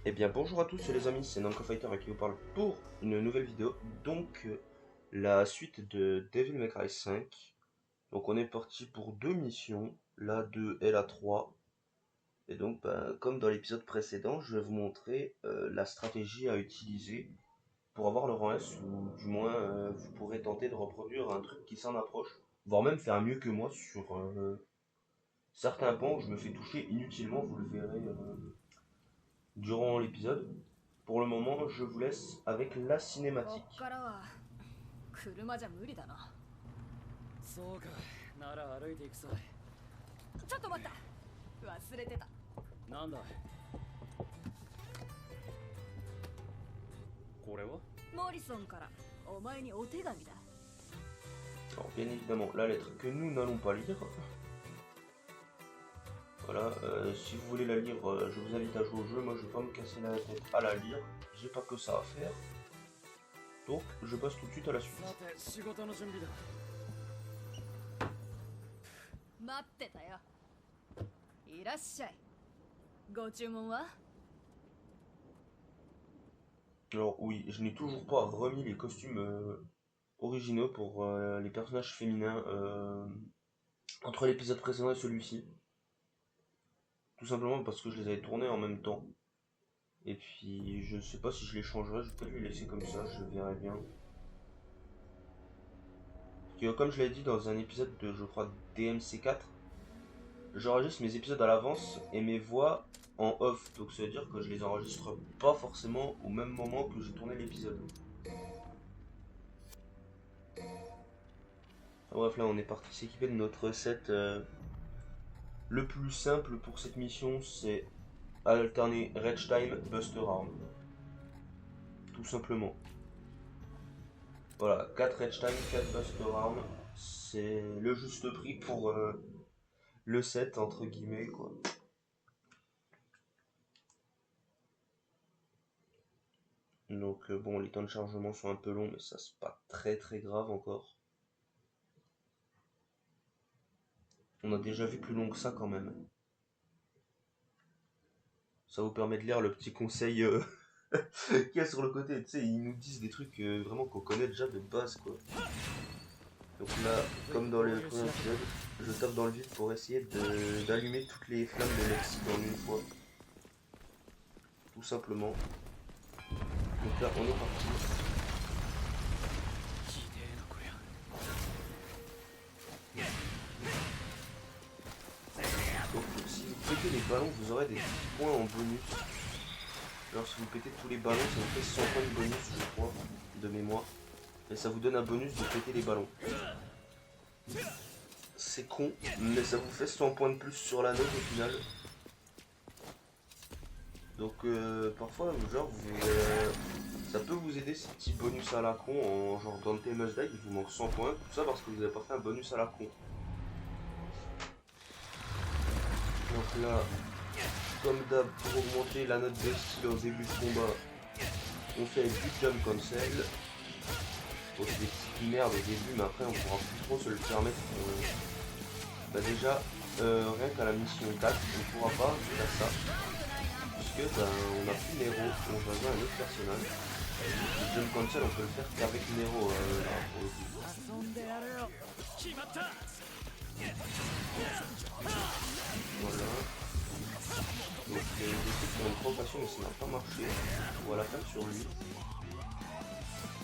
Eh bien bonjour à tous les amis, c'est Namco Fighter qui vous parle pour une nouvelle vidéo. Donc la suite de Devil May Cry 5. Donc on est parti pour deux missions, la 2 et la 3. Et donc comme dans l'épisode précédent, je vais vous montrer la stratégie à utiliser pour avoir le rang S, ou du moins vous pourrez tenter de reproduire un truc qui s'en approche, voire même faire mieux que moi sur certains points où je me fais toucher inutilement, vous le verrez durant l'épisode. Pour le moment, je vous laisse avec la cinématique. 車じゃ無理だな。そうか、なら歩いていくさ。ちょっと待った。忘れてた。なんだこれは？モリソンからお前にお手紙だ。 Alors, bien évidemment, la lettre que nous n'allons pas lire. Voilà, si vous voulez la lire, je vous invite à jouer au jeu. Moi, je vais pas me casser la tête à la lire. J'ai pas que ça à faire. Donc, je passe tout de suite à la suite. さて、仕事の準備だ。待ってたよ。いらっしゃい。ご注文は？ Alors, oui, je n'ai toujours pas remis les costumes originaux pour les personnages féminins entre l'épisode précédent et celui-ci. Tout simplement parce que je les avais tournés en même temps. Et puis je sais pas si je les changerai, je vais peut-être les laisser comme ça, je verrai bien. Parce que comme je l'ai dit dans un épisode de, je crois, DMC4, j'enregistre mes épisodes à l'avance et mes voix en off. Donc ça veut dire que je les enregistre pas forcément au même moment que j'ai tourné l'épisode. Bref, là on est parti s'équiper de notre set. Le plus simple pour cette mission, c'est alterner Rage Time, Buster Round. Tout simplement. Voilà, 4 Rage Time, 4 Buster Round. C'est le juste prix pour le set, entre guillemets, quoi. Donc bon, les temps de chargement sont un peu longs, mais ça c'est pas très grave encore. On a déjà vu plus long que ça quand même. Ça vous permet de lire le petit conseil qu'il y a sur le côté. Tu sais, ils nous disent des trucs vraiment qu'on connaît déjà de base, quoi. Donc là, comme dans le premier épisode, je tape dans le vide pour essayer d'allumer toutes les flammes de Mexique en une fois. Tout simplement. Donc là, on est parti. Donc si vous pétez les ballons, vous aurez des points en bonus. Alors si vous pétez tous les ballons, ça vous fait 100 points de bonus, je crois, de mémoire. Et ça vous donne un bonus de péter les ballons. C'est con, mais ça vous fait 100 points de plus sur la note au final. Donc parfois, genre, ça peut vous aider ces petits bonus à la con, en genre Dante Must Die, il vous manque 100 points, tout ça parce que vous n'avez pas fait un bonus à la con. Donc là, comme d'hab, pour augmenter la note de style au début de combat, on fait du jump cancel. Bon, c'est des petites merdes au début, mais après on pourra plus trop se le permettre. Déjà, rien qu'à la mission 4, on ne pourra pas faire ça. Puisque on n'a plus Nero, on va jouer un autre personnage. Le jump cancel, on peut le faire qu'avec Nero là, pour le coup. Voilà. Donc des trucs pour une provocation, mais ça n'a pas marché. On va la faire sur lui.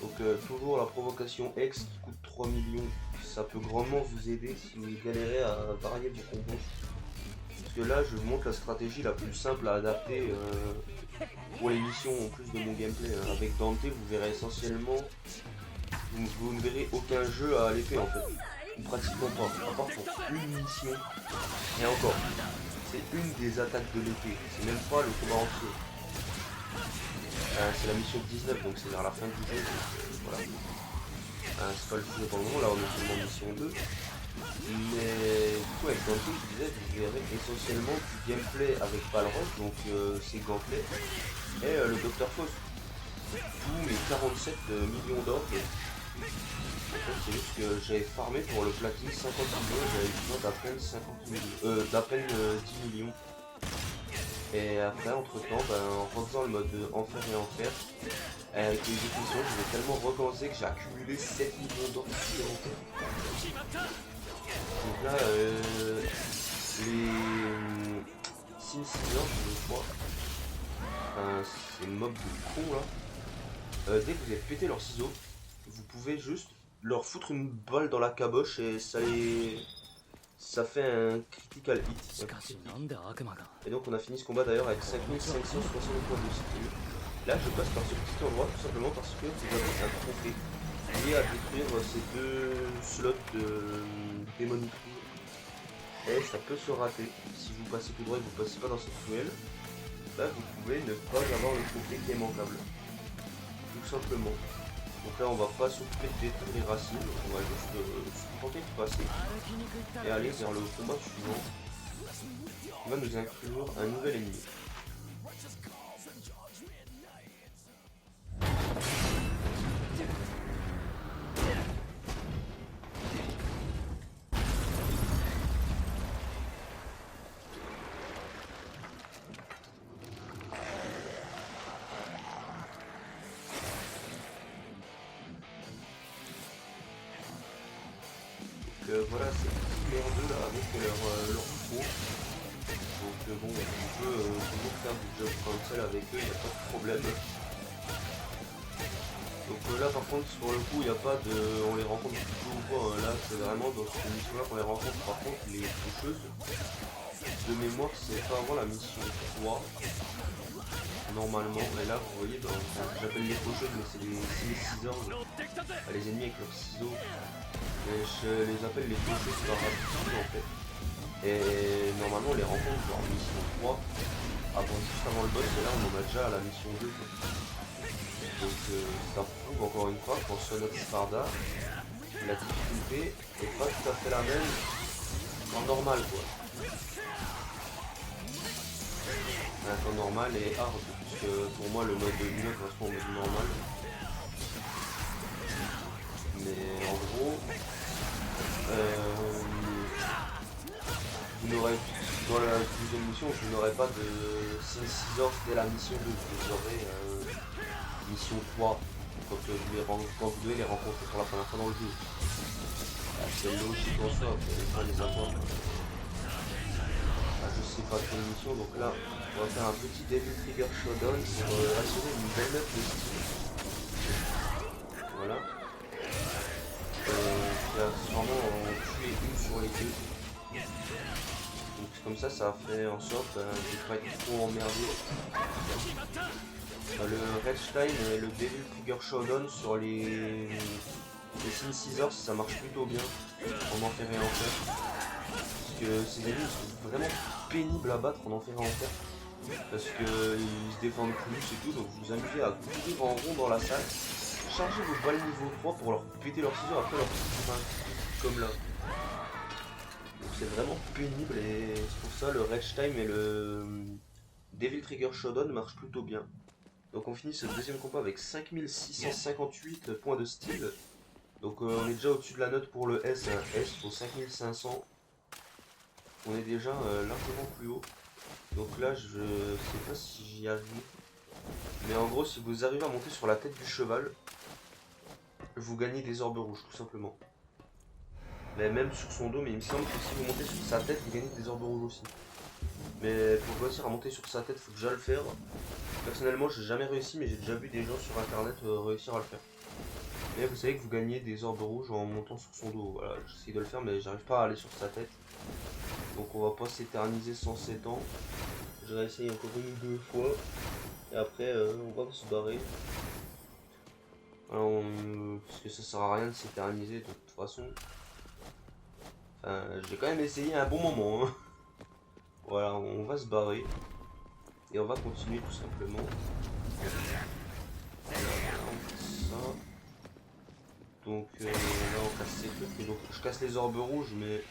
Donc toujours la provocation X qui coûte 3 millions. Ça peut grandement vous aider si vous galérez à varier vos combos. Parce que là je vous montre la stratégie la plus simple à adapter pour les missions en plus de mon gameplay. Avec Dante vous verrez essentiellement, vous ne verrez aucun jeu à l'épée en fait. Ou pratiquement pas, à part pour une mission. Et encore, c'est une des attaques de l'épée, c'est même pas le combat entier. C'est la mission 19, donc c'est vers la fin du jeu, donc voilà. C'est pas le jeu pour le moment, là on est seulement mission 2. Mais du coup avec Dante, je disais, vous verrez essentiellement du gameplay avec Balrog, donc c'est gameplay, et le Dr Faust. Tous mes 47 millions d'or. C'est juste que j'avais farmé pour le platine 50 millions, j'avais besoin d'à peine 50 millions, d'à peine 10 millions. Et après, entre temps, en refaisant le mode enfer et enfer, avec les définitions, je vais tellement recommencer que j'ai accumulé 7 millions d'or supplémentaires. Donc là, les Sin Scissors, je crois, enfin, ces mobs de cons là, dès que vous avez pété leurs ciseaux, vous pouvez juste leur foutre une balle dans la caboche et ça fait un critical hit. しかしなんで悪魔が Et donc on a fini ce combat d'ailleurs avec 5560 points de skill. Là je passe par ce petit endroit tout simplement parce que vous avez un trophée lié à détruire ces deux slots de démonique. Et ça peut se rater. Si vous passez tout droit et que vous passez pas dans cette ruelle, là vous pouvez ne pas avoir le trophée qui est manquable. Tout simplement. Donc là on va pas s'occuper de détruire les racines, on va juste se contenter de passer et aller vers le combat suivant. On va nous inclure un nouvel ennemi. Voilà, c'est petits merdeux là avec leur micro. Donc bon, on peut toujours faire du job cancel avec eux, il n'y a pas de problème. Donc là par contre sur le coup il n'y a pas de. On les rencontre plutôt ou quoi, hein. Là c'est vraiment dans cette mission là qu'on les rencontre. Par contre les toucheuses, de mémoire c'est pas avant la mission 3. Normalement, et là vous voyez, j'appelle les faucheuses mais c'est les scissors, les ennemis avec leurs ciseaux. Et je les appelle les faucheuses par habitude en fait. Et normalement on les rencontre en mission 3, juste avant le boss, et là on en a déjà à la mission 2. Donc ça prouve encore une fois qu'en Son of Sparda, la difficulté est pas tout à fait la même en normal quoi. Un temps normal et hard, puisque pour moi le mode 1 correspond au mode normal. Mais en gros, vous n'aurez dans la deuxième mission, vous n'aurez pas de Sin Scissors dès la mission 2, vous aurez mission 3 quand vous devez les rencontrer pour la première fois dans le jeu. C'est logique en soi, vous n'allez pas les avoir. Je sais pas quelle mission, donc là on va faire un petit Devil Trigger Showdown pour assurer une belle note de style. Voilà. Qui va sûrement en tuer une sur les deux. Donc comme ça fait en sorte de ne pas être trop emmerdé. Le Redstein et le Devil Trigger Showdown sur les Sin Scissors ça marche plutôt bien en enfer et enfer. Que ces ennemis sont vraiment pénibles à battre en enfer et enfer parce qu'ils se défendent plus et tout, donc vous amusez à courir en rond dans la salle, chargez vos balles niveau 3 pour leur péter leurs ciseaux après leur comme là. Donc c'est vraiment pénible et c'est pour ça le Rage Time et le Devil Trigger Showdown marchent plutôt bien. Donc on finit ce deuxième combat avec 5658 points de style. Donc on est déjà au-dessus de la note pour le S, un S pour 5500. On est déjà largement plus haut. Donc là je sais pas si j'y arrive. Mais en gros si vous arrivez à monter sur la tête du cheval, vous gagnez des orbes rouges tout simplement. Mais même sur son dos, mais il me semble que si vous montez sur sa tête, vous gagnez des orbes rouges aussi. Mais pour réussir à monter sur sa tête, il faut déjà le faire. Personnellement j'ai jamais réussi, mais j'ai déjà vu des gens sur internet réussir à le faire. Mais vous savez que vous gagnez des orbes rouges en montant sur son dos. Voilà, j'essaie de le faire mais j'arrive pas à aller sur sa tête. Donc on va pas s'éterniser 107 ans. Je réessaye encore une ou deux fois. Et après on va se barrer. Alors, parce que ça sert à rien de s'éterniser de toute façon. Enfin, j'ai quand même essayé un bon moment. Hein. Voilà, on va se barrer. Et on va continuer tout simplement. Voilà, on fait ça. Donc là on casse ces trucs. Et donc je casse les orbes rouges, mais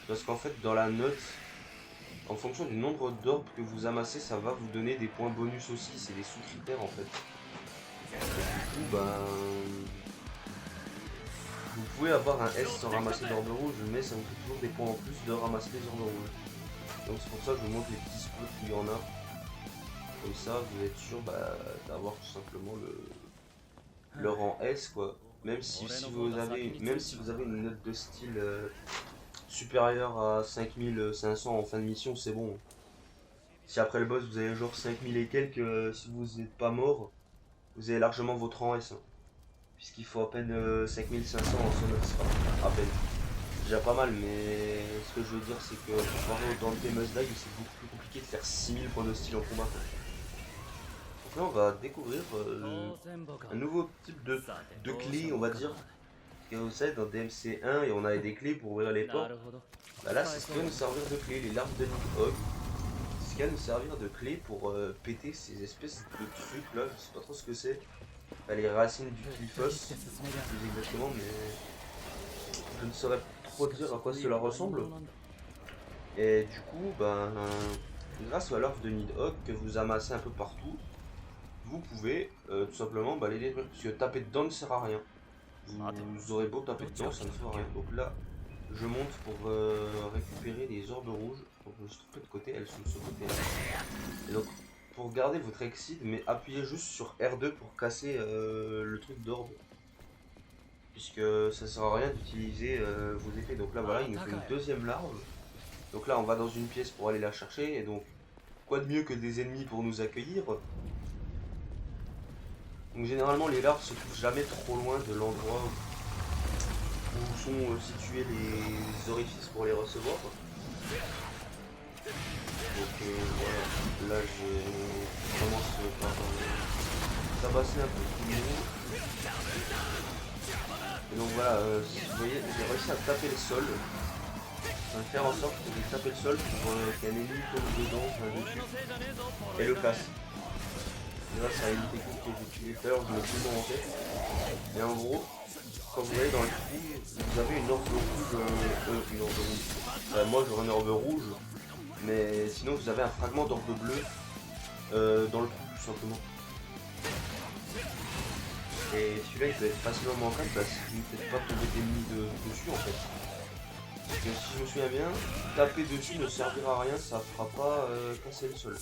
parce qu'en fait dans la note, en fonction du nombre d'orbes que vous amassez, ça va vous donner des points bonus aussi. C'est des sous-critères en fait. Et du coup, vous pouvez avoir un S sans ramasser d'orbes rouges, mais ça vous fait toujours des points en plus de ramasser des orbes rouges. Donc c'est pour ça que je vous montre les petits spots qu'il y en a. Comme ça, vous êtes sûr d'avoir tout simplement le rang S, quoi. Même si vous avez une note de style supérieure à 5500 en fin de mission, c'est bon. Si après le boss vous avez genre 5000 et quelques, si vous n'êtes pas mort, vous avez largement votre rang S. Hein. Puisqu'il faut à peine 5500 en son note, à peine. Déjà pas mal, mais ce que je veux dire, c'est que comparé au Dante Must Die, c'est beaucoup plus compliqué de faire 6000 points de style en combat. Donc là, on va découvrir un nouveau type de clé, on va dire. Et vous savez, dans DMC1, et on avait des clés pour ouvrir les portes. Bah là, c'est ce qui va nous servir de clé, les larves de Nidhogg. C'est ce qui va nous servir de clé pour péter ces espèces de trucs là, je sais pas trop ce que c'est. Enfin, les racines du Cliffos, plus exactement, mais je ne saurais trop dire à quoi cela ressemble. Et du coup, grâce aux larves de Nidhogg que vous amassez un peu partout, vous pouvez tout simplement les détruire. Parce que taper dedans ne sert à rien. Vous aurez beau taper dedans, ça ne fera rien. Donc là, je monte pour récupérer les orbes rouges. Donc je me suis trompé de côté, elles sont de ce côté là. Et donc, pour garder votre exit, mais appuyez juste sur R2 pour casser le truc d'orbe. Puisque ça ne sert à rien d'utiliser vos effets. Donc là, voilà, il nous fait une deuxième larve. Donc là, on va dans une pièce pour aller la chercher. Et donc, quoi de mieux que des ennemis pour nous accueillir? Donc généralement les larves se trouvent jamais trop loin de l'endroit où sont situés les orifices pour les recevoir. Donc voilà, là je commence par tabasser un peu tout le monde. Et donc voilà, si vous voyez, j'ai réussi à taper le sol. Je vais faire en sorte que j'ai tapé le sol pour qu'un ennemi tombe dedans, dessus, et le casse. Et là, c'est une technique que j'ai utilisée tout à l'heure, je me suis en tête. Et en gros, quand vous allez dans le trou, vous avez une orbe rouge. Une orbe rouge. Moi, j'aurais une orbe rouge, mais sinon, vous avez un fragment d'orbe bleue dans le trou, tout simplement. Et celui-là, il peut être facilement manquable parce qu'il ne peut pas tomber d'ennemis dessus, en fait. Parce que si je me souviens bien, taper dessus ne servira à rien, ça fera pas casser le sol.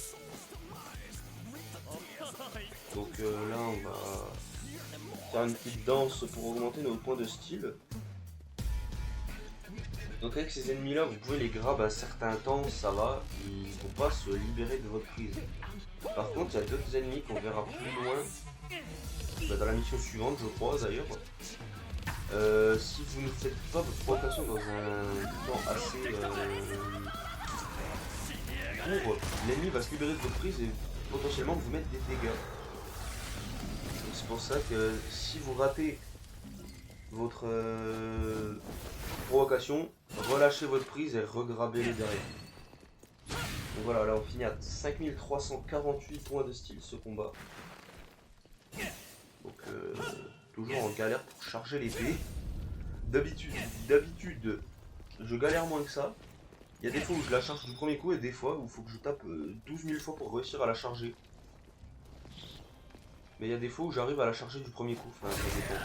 Donc là on va faire une petite danse pour augmenter nos points de style. Donc avec ces ennemis là vous pouvez les grab un certain temps, ça va, ils vont pas se libérer de votre prise. Par contre il y a d'autres ennemis qu'on verra plus loin, dans la mission suivante je crois d'ailleurs. Si vous ne faites pas votre provocation dans un temps assez court, l'ennemi va se libérer de votre prise et potentiellement vous mettre des dégâts. C'est pour ça que si vous ratez votre provocation, relâchez votre prise et regrabez-les derrière. Donc voilà, là on finit à 5348 points de style ce combat. Donc toujours en galère pour charger l'épée. D'habitude, je galère moins que ça. Il y a des fois où je la charge du premier coup et des fois où il faut que je tape 12 000 fois pour réussir à la charger. Mais il y a des fois où j'arrive à la charger du premier coup, enfin ça dépend.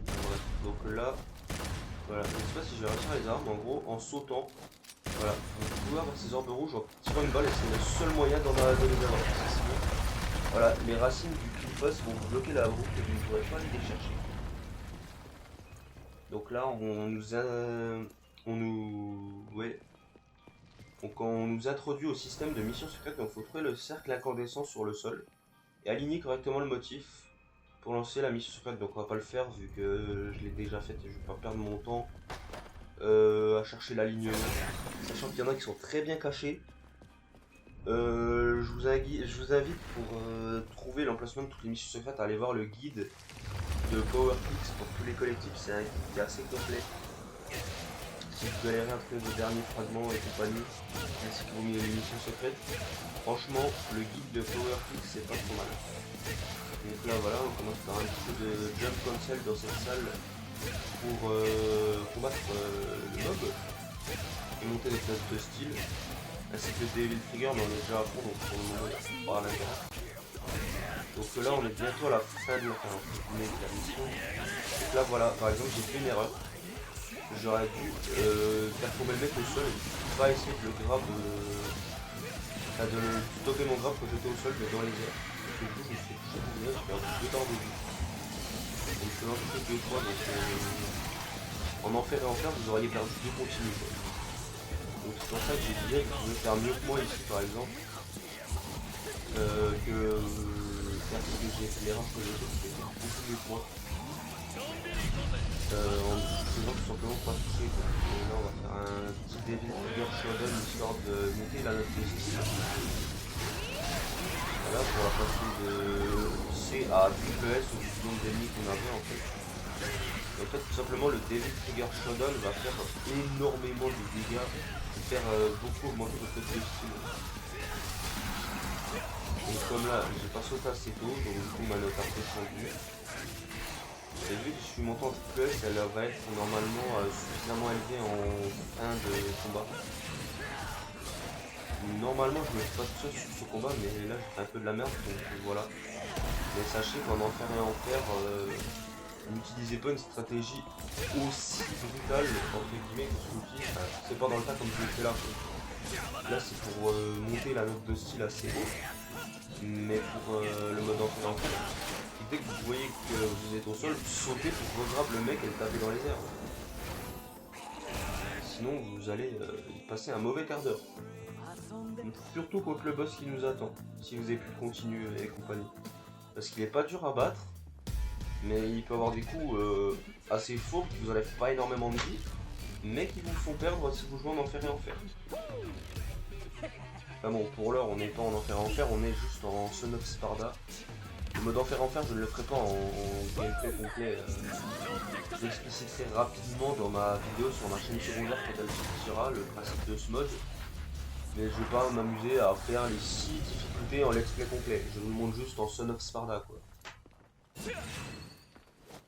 Bref, donc là, voilà, je sais pas si je vais réussir les armes, en gros, en sautant, voilà, vous pouvez avoir ces orbes rouges en tirant une balle et c'est le seul moyen de les avoir. Sinon, voilà, les racines du Cliffos vont vous bloquer la route et vous ne pourrez pas aller les chercher. Donc là, Donc on nous introduit au système de mission secrète, donc il faut trouver le cercle incandescent sur le sol et aligner correctement le motif pour lancer la mission secrète. Donc on va pas le faire vu que je l'ai déjà fait et je vais pas perdre mon temps à chercher l'alignement, sachant qu'il y en a qui sont très bien cachés. Je vous invite pour trouver l'emplacement de toutes les missions secrètes à aller voir le guide de PowerPix pour tous les collectifs, c'est un guide qui est assez complet. Si vous galérez à trouver vos derniers fragments et compagnie, ainsi que vos missions secrètes, franchement, le guide de PowerPix c'est pas trop mal. Donc là voilà, on commence par un petit peu de jump cancel dans cette salle pour combattre le mob et monter des classes de style, ainsi que le Devil Trigger, mais on est déjà à fond donc pour le moment on va pas à l'intérieur. Donc là on est bientôt à la fin de la mission. Donc là voilà, par exemple j'ai fait une erreur. J'aurais dû faire tomber le mec au sol et pas essayer de le grab de stopper mon graphe quand j'étais au sol, mais dans les airs. Parce que du coup, je me suis fait toucher pour rien, j'ai perdu 2 barres de vie. Donc je peux l'encaisser 2 fois, donc en enfer et enfer, vous auriez perdu 2 continues. Quoi. Donc c'est pour ça que j'ai dit que je pouvais faire mieux que moi ici, par exemple. Que faire ce que j'ai fait, l'erreur que j'ai fait, c'est beaucoup mieux que moi. En faisant tout simplement pas toucher. Quoi. Et là, on va faire un petit Devil Trigger Shodown histoire de monter la note de style. Voilà, pour la passer de C à triple S au nombre d'ennemis qu'on avait en fait. En fait, tout simplement, le Devil Trigger Shodown va faire énormément de dégâts et faire beaucoup augmenter votre note de style. Donc comme là, j'ai pas sauté assez tôt, donc du coup ma note a descendu. Et vu que je suis monté en triple S, elle va être normalement suffisamment élevée en fin de combat. Normalement je me fais pas tout seul sur ce combat, mais là j'ai fait un peu de la merde, donc voilà. Mais sachez qu'en enfer et enfer, n'utilisez pas une stratégie aussi brutale, entre guillemets, que celui-ci. Enfin, c'est pas dans le tas comme je l'ai fait là. Là c'est pour monter la note de style assez haut. Mais pour le mode enfer et enfer, dès que vous voyez que vous êtes au sol, sautez pour regrab le mec et le taper dans les airs. Sinon vous allez y passer un mauvais quart d'heure. Surtout contre le boss qui nous attend, si vous avez pu continuer et compagnie. Parce qu'il est pas dur à battre, mais il peut avoir des coups assez faux qui vous enlèvent pas énormément de vie, mais qui vous font perdre si vous jouez en enfer et enfer. Enfin bon, pour l'heure on n'est pas en enfer et enfer, on est juste en Son of Sparda. Le mode enfer et enfer je ne le ferai pas en gameplay complet. Je l'expliciterai rapidement dans ma vidéo sur ma chaîne secondaire quand elle sortira, le principe de ce mode. Mais je vais pas m'amuser à faire les 6 difficultés en let's play complet. Je vous le montre juste en Son of Sparda quoi.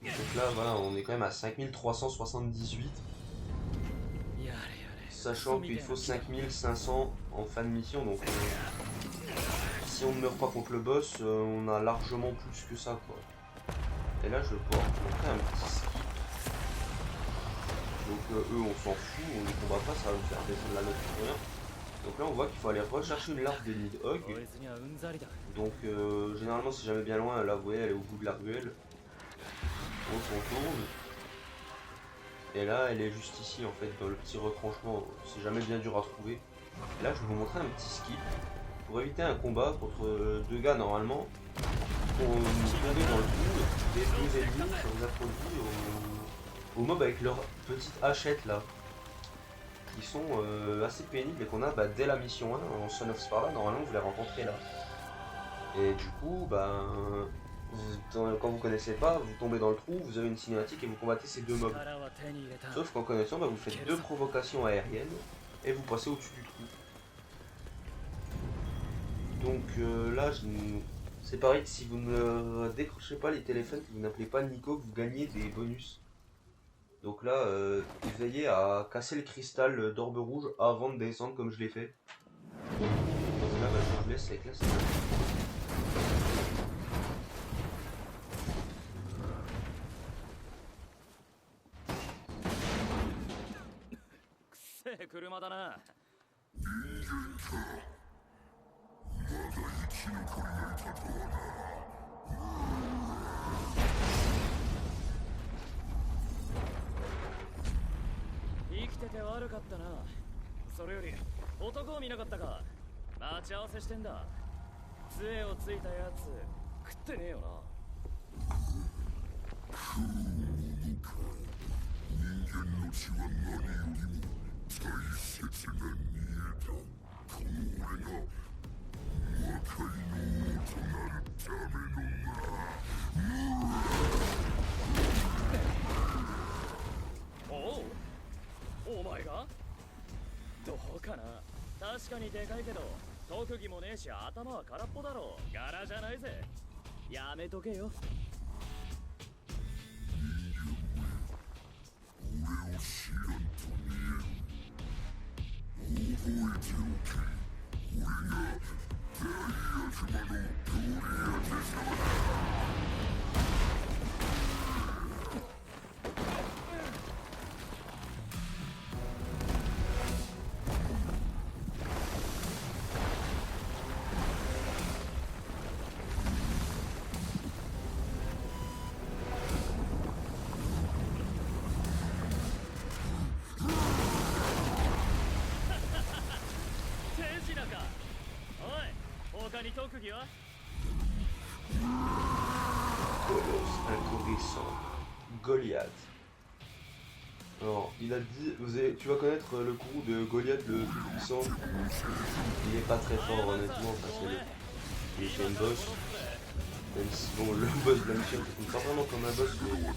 Donc là voilà, on est quand même à 5378. Sachant qu'il faut 5500 en fin de mission, donc si on ne meurt pas contre le boss, on a largement plus que ça quoi. Et là je vais pouvoir vous montrer un petit skip. Donc eux on s'en fout, on les combat pas, ça va nous faire descendre la note pour rien. Donc là on voit qu'il faut aller rechercher une larve de Nidhogg. Donc généralement si jamais bien loin, là vous voyez elle est au bout de la ruelle. On se retourne. Et là elle est juste ici en fait dans le petit retranchement, c'est jamais bien dur à trouver. Et là je vais vous montrer un petit skip pour éviter un combat contre deux gars normalement. Pour nous tomber dans le trou, des deux ennemis, ça vous introduit au mob avec leur petite hachette là. Qui sont assez pénibles et qu'on a dès la mission 1 en Son of Sparda, normalement vous les rencontrez là. Et du coup, quand vous connaissez pas, vous tombez dans le trou, vous avez une cinématique et vous combattez ces deux mobs. Sauf qu'en connaissant, vous faites 2 provocations aériennes et vous passez au-dessus du trou. Donc là, c'est pareil, si vous ne décrochez pas les téléphones, que vous n'appelez pas Nico, vous gagnez des bonus. Donc là, veillez à casser le cristal d'orbe rouge avant de descendre comme je l'ai fait. Donc là, je vous laisse avec la scène.確かにでかいけど特技もねえし頭は空っぽだろ。柄じゃないぜ。やめとけよ。俺を知らんと見える。覚えておけ。俺が大悪魔のゴリアテ様だ。品か。おい、他に特技は？ Colos, incandescent. Goliath. Alors, il a dit, tu vas connaître le gourou de Goliath le plus puissant. Il est pas très fort honnêtement, parce que il est un boss. Même si bon, le boss de la mission ne pas vraiment comme un boss, mais en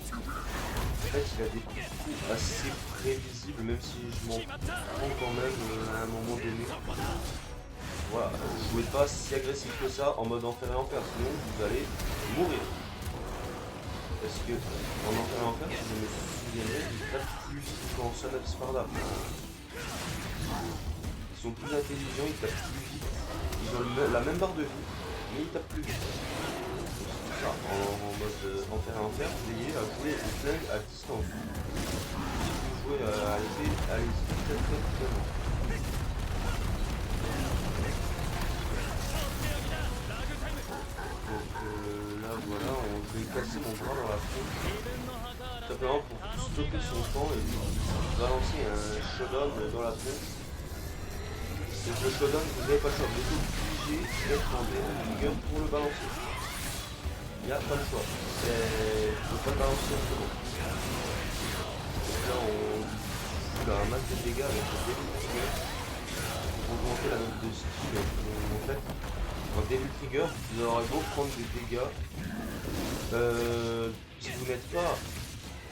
fait il a des coups assez prévisibles, même si je m'en prends quand même à un moment donné. Voilà, jouez pas si agressif que ça en mode enfer et enfer, sinon vous allez mourir. Parce que en enfer et enfer, si je me souviendrai, ils tapent plus vite qu'en Son of Sparda. Ils sont plus intelligents, ils tapent plus vite. Ils ont la même barre de vie, mais ils tapent plus vite. Ça, en mode enfer et enfer, veillez à jouer au flingue à distance. Si vous jouez à l'épée, allez-y très loin. Donc là voilà, je vais casser mon bras dans la tronche. Tout simplement pour stopper son temps et balancer un shodan dans la tronche. Donc le shodan, vous n'avez pas le choix, vous êtes obligé d'être en vigueur pour le balancer. Il n'y a pas le choix. Il ne faut pas le balancer autrement. Donc là on fout un max de dégâts avec le Devil Trigger pour augmenter la note de style. En fait, en Devil Trigger, vous aurez beau prendre des dégâts. Si vous n'êtes pas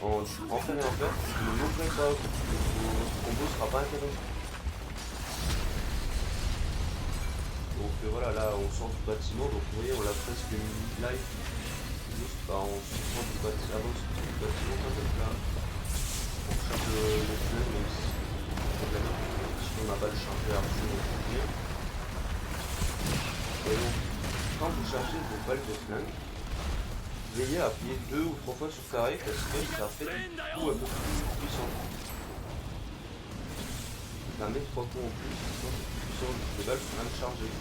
en enfer et enfer, vous ne mourrez pas. Votre combo ne sera pas interrompu. Donc voilà, là on sort du bâtiment, donc vous voyez on l'a presque mis live. Juste on sort du bâtiment, avant de sortir du bâtiment, donc là on charge le feu, même si on n'a pas le chargeur absolument rien. Et donc quand vous chargez vos balles de flingue, veillez à appuyer 2 ou 3 fois sur carré parce que ça fait du coup un peu plus puissant. Ça met 3 coups en plus, les balles sont même chargées.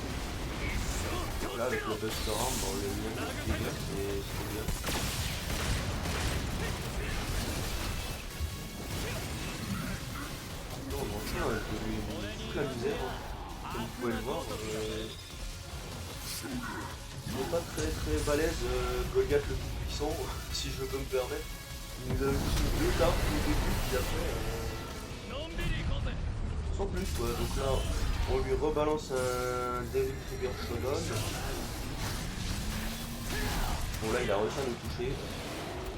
Donc là avec le Buster Arm, bon, le lien de dégâts c'est bien. Non, on en tient toute la misère, hein. Comme vous pouvez le voir. Il n'est pas très balèze, Goliath le plus puissant, si je peux me permettre. Il nous a juste 2 cartes au début, puis après... sans plus quoi, donc là on lui rebalance un Devil Trigger Shodan. Bon là il a réussi à nous toucher.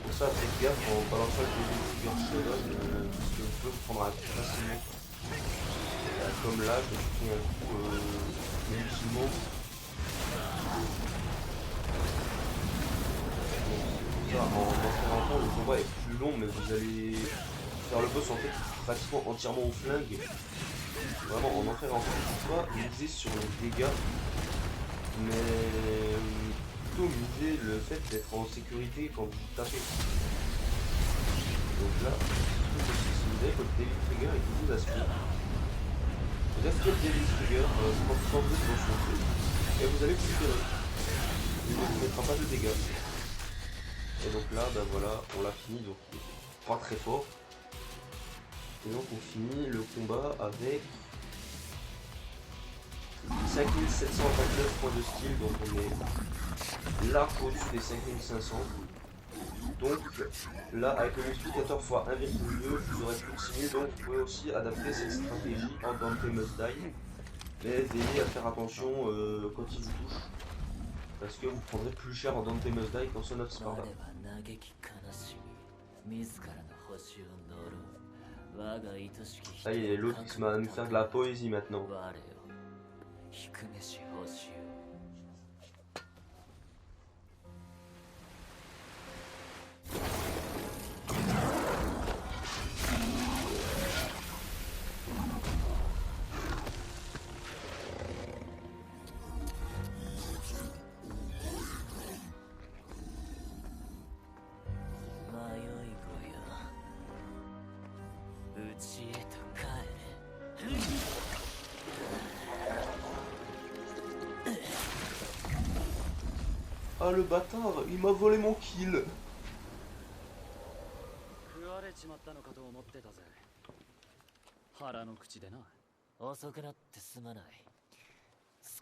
Pour ça faites gaffe en balançant le Devil Trigger Shodan, parce que vous pouvez vous prendre un coup facilement. Comme là je me suis pris un coup inutilement. Ça, en enfer enfant, le combat est plus long, mais vous allez faire le boss en fait pratiquement entièrement au flingue. Vraiment, en enfer enfant, il ne faut pas miser sur les dégâts, mais plutôt miser le fait d'être en sécurité quand vous tapez. Donc là, si vous avez votre Devil Trigger et que vous aspirez, vous aspirez le Devil Trigger quand vous êtes dans son truc, et vous allez vous tirer. Il ne vous mettra pas de dégâts. Et donc là, ben voilà, on l'a fini, donc pas très fort. Et donc on finit le combat avec 5729 points de style, donc on est large au-dessus des 5500. Donc là, avec le multiplicateur x 1,2, vous aurez plus de 6000, donc vous pouvez aussi adapter cette stratégie en Dante Must Die. Mais veillez à faire attention quand il vous touche, parce que vous prendrez plus cher en Dante Must Die qu'en Son of Sparda. Ça y est, l'autre il se met à nous faire de la poésie maintenant. Ah le bâtard, il m'a volé mon kill.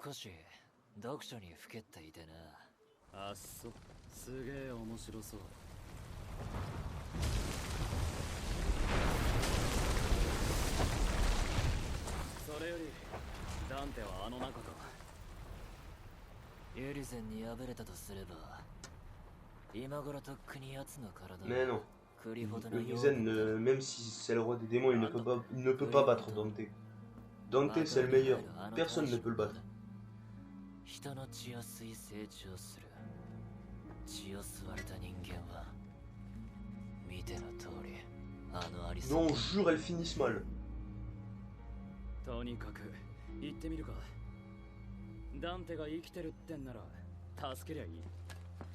少し読書にふけっていてな。あっそ、すげえ面白そう。それよりダンテはあの中か。ユリゼンに敗れたとすれば、今頃とっくに奴の体 Mais non. クリフォトの Yuzen, même si c'est le roi des démons, il ne peut pas battre Dante. Dante, c'est le meilleur. Personne ne peut le battre. 人の血を吸い成長する。血を吸われた人間は見ての通り、あのアリス。 Non, on jure, elles finissent mal. とにかく行ってみるか。ダンテが生きてるってんなら助けりゃいい。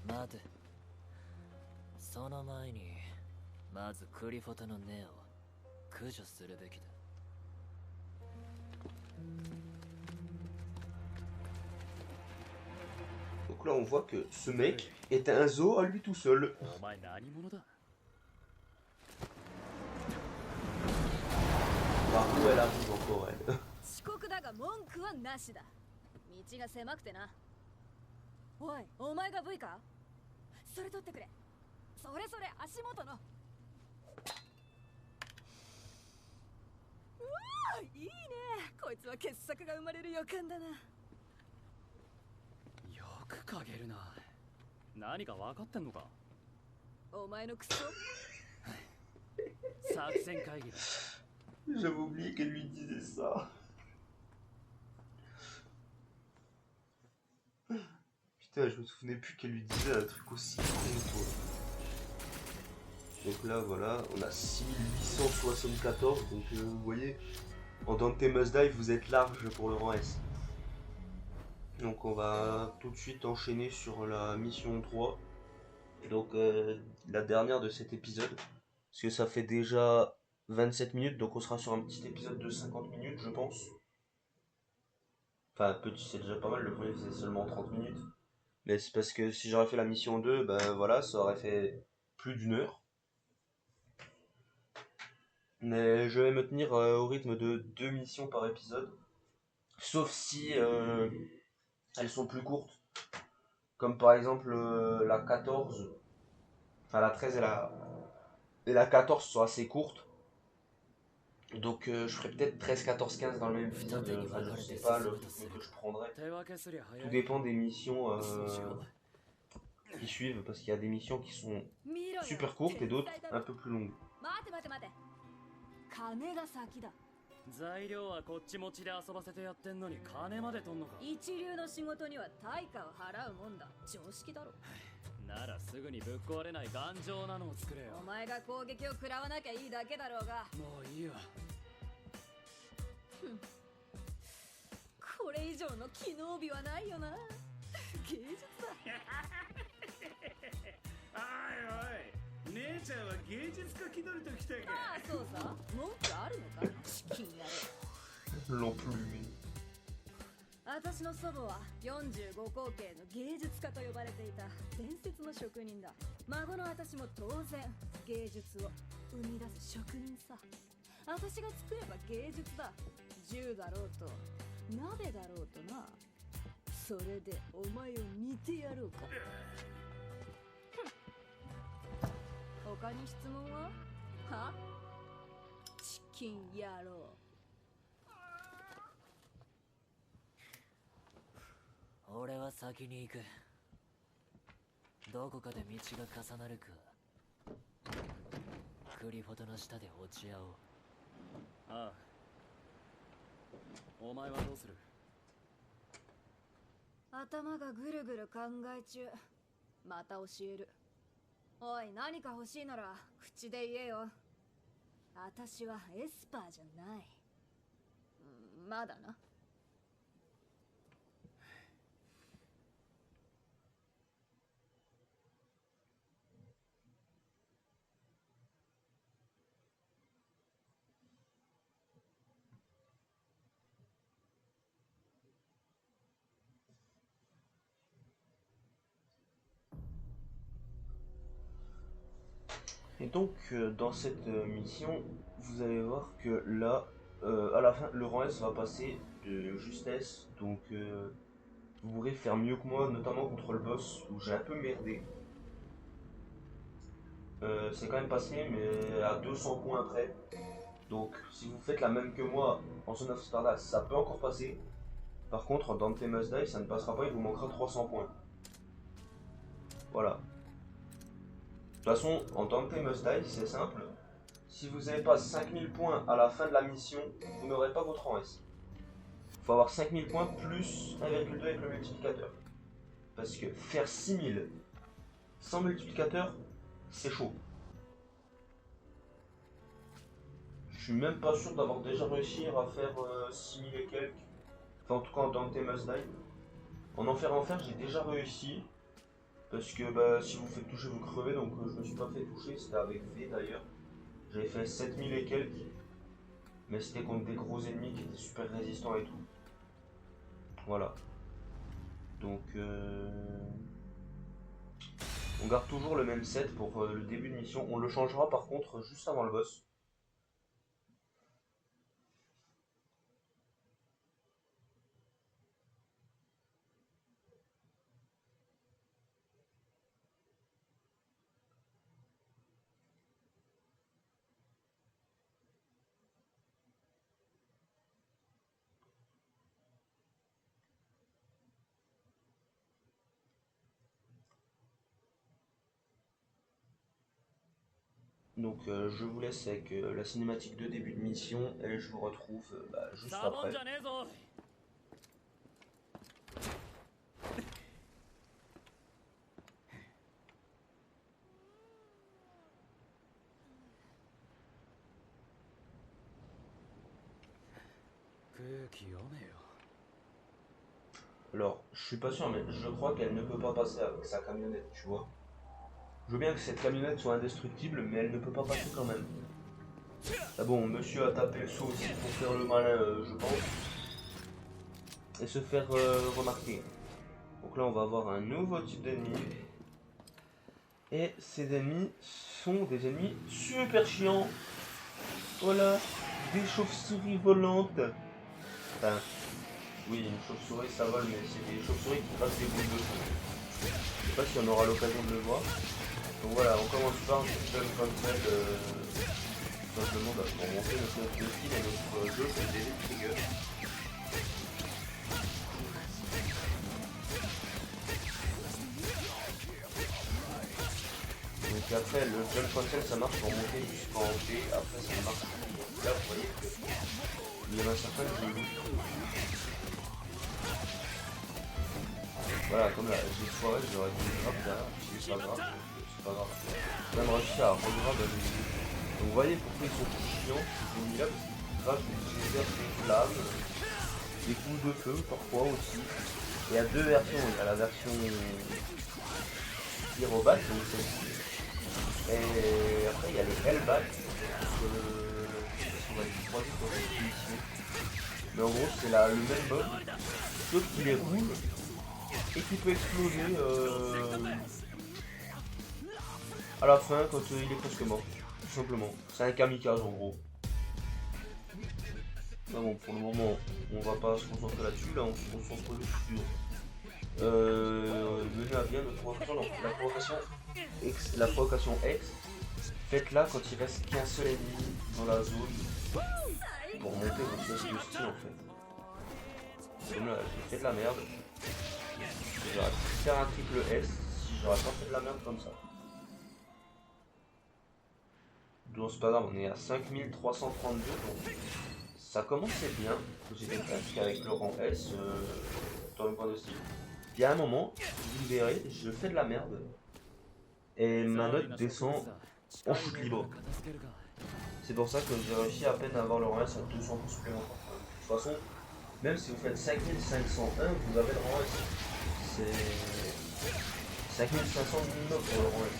待て。その前にまずクリフォトの根を駆除するべきだ。Donc là, on voit que ce mec est un zoo à lui tout seul. お前何者だ。 Par où elle arrive encore, elle? 遅刻だが文句はなしだ。道が狭くてな。おい、お前が V か？それ取ってくれ。それ足元の。うわー、いいね。こいつは傑作が生まれる予感だな。よく嗅げるな。何か分かってんのか。お前のクソ。作戦会議だ。 J'avais oublié qu'elle lui disait ça. Putain, je me souvenais plus qu'elle lui disait un truc aussi con, quoi. Donc là, voilà, on a 6874. Donc vous voyez, en Dante Must Die, vous êtes large pour le rang S. Donc on va tout de suite enchaîner sur la mission 3. Donc la dernière de cet épisode. Parce que ça fait déjà 27 minutes, donc on sera sur un petit épisode de 50 minutes, je pense. Enfin, petit, c'est déjà pas mal, le premier faisait seulement 30 minutes. Mais c'est parce que si j'aurais fait la mission 2, ben voilà, ça aurait fait plus d'une heure. Mais je vais me tenir au rythme de 2 missions par épisode. Sauf si elles sont plus courtes. Comme par exemple la 14. Enfin, la 13 et la 14 sont assez courtes. Donc je ferai peut-être 13, 14, 15 dans le même épisode. Enfin, je sais pas le rythme que je prendrai. Tout dépend des missions qui suivent. Parce qu'il y a des missions qui sont super courtes et d'autres un peu plus longues. 金が先だ。材料はこっち持ちで遊ばせてやってんのに金まで取んのか。一流の仕事には対価を払うもんだ。常識だろ。ならすぐにぶっ壊れない頑丈なのを作れよ。お前が攻撃を食らわなきゃいいだけだろうが。もういいよ。これ以上の機能美はないよな。芸術だ。おいおい、姉ちゃんは芸術家気取りときたか。ああ、そうさ。文句あるのか。チキンやれ。 Non plus. 私の祖母は45口径の芸術家と呼ばれていた伝説の職人だ。孫の私も当然芸術を生み出す職人さ。私が作れば芸術だ。銃だろうと鍋だろうとな。それでお前を煮てやろうか。他に質問は？は？チキン野郎。俺は先に行く。どこかで道が重なるか。クリフォトの下で落ち合おう。ああ。お前はどうする？頭がぐるぐる考え中。また教える。おい、何か欲しいなら口で言えよ。私はエスパーじゃない。まだな。Et donc dans cette mission, vous allez voir que là, à la fin, le rang S va passer de justesse, donc vous pourrez faire mieux que moi, notamment contre le boss où j'ai un peu merdé. C'est quand même passé, mais à 200 points après. Donc si vous faites la même que moi en Zone of Stardust, ça peut encore passer. Par contre, en Dante Must Die, ça ne passera pas, il vous manquera 300 points. Voilà. De toute façon, en Dante Must Die, c'est simple. Si vous n'avez pas 5000 points à la fin de la mission, vous n'aurez pas votre rang S. Il faut avoir 5000 points plus 1,2 avec le multiplicateur. Parce que faire 6000 sans multiplicateur, c'est chaud. Je suis même pas sûr d'avoir déjà réussi à faire 6000 et quelques. Enfin, en tout cas, en Dante Must Die. En enfer, j'ai déjà réussi. Parce que bah, si vous faites toucher, vous crevez. Donc je me suis pas fait toucher. C'était avec V d'ailleurs. J'avais fait 7000 et quelques. Mais c'était contre des gros ennemis qui étaient super résistants et tout. Voilà. Donc on garde toujours le même set pour le début de mission. On le changera par contre juste avant le boss. Donc je vous laisse avec la cinématique de début de mission et je vous retrouve juste サボん après. じゃねえぞ。空気読めよ。 Alors, je suis pas sûr, mais je crois qu'elle ne peut pas passer avec sa camionnette, tu vois. Je veux bien que cette camionnette soit indestructible, mais elle ne peut pas passer quand même. Ah bon, monsieur a tapé le saut aussi pour faire le malin, je pense. Et se faire remarquer. Donc là, on va avoir un nouveau type d'ennemi. Et ces ennemis sont des ennemis super chiants. Voilà, des chauves-souris volantes. Enfin, oui, une chauve-souris ça vole, mais c'est des chauves-souris qui passent des boules de feu. Je sais pas si on aura l'occasion de le voir. Donc voilà, on commence par une jeune console simplement pour montrer notre style et notre jeu, c'est des Trigger. Donc après le jump console ça marche pour monter jusqu'en B, après ça marche. Là vous voyez que il y en a certains que je loue. Voilà, comme là, j'ai foiré, j'aurais dû le grave derrière, c'est pas grave, c'est pas grave. J'ai même réussi à regrave la vidéo. Donc vous voyez pourquoi ils sont tous chiants, ces ennemis là, parce qu'ils grave des flammes, des coups de feu parfois aussi. Il y a deux versions, il y a la version Pyrobat, donc celle-ci. Et après il y a le Hellbat, on va les croiser dans cette émission. Mais en gros c'est le même mode, sauf qu'il est rouge et qui peut exploser à la fin quand il est presque mort, tout simplement. C'est un kamikaze en gros. Ah bon, pour le moment on va pas se concentrer là-dessus, là on se concentre sur mener à bien notre provocation. Donc la provocation X, faites-la quand il reste qu'un seul ennemi dans la zone pour monter votre style de style en fait. Comme là, j'ai fait de la merde. J'aurais pu faire un triple S si j'aurais pas fait de la merde comme ça. Donc c'est pas grave, on est à 5332 donc ça commençait bien. J'étais presque avec le rang S dans le point de style. Puis à un moment, vous verrez, je fais de la merde. Et ma note descend en chute libre. C'est pour ça que j'ai réussi à peine à avoir le rang S à 200 points supplémentaires. De toute façon, même si vous faites 5501, vous avez le rang S. C'est 5500 minimum pour le rang S.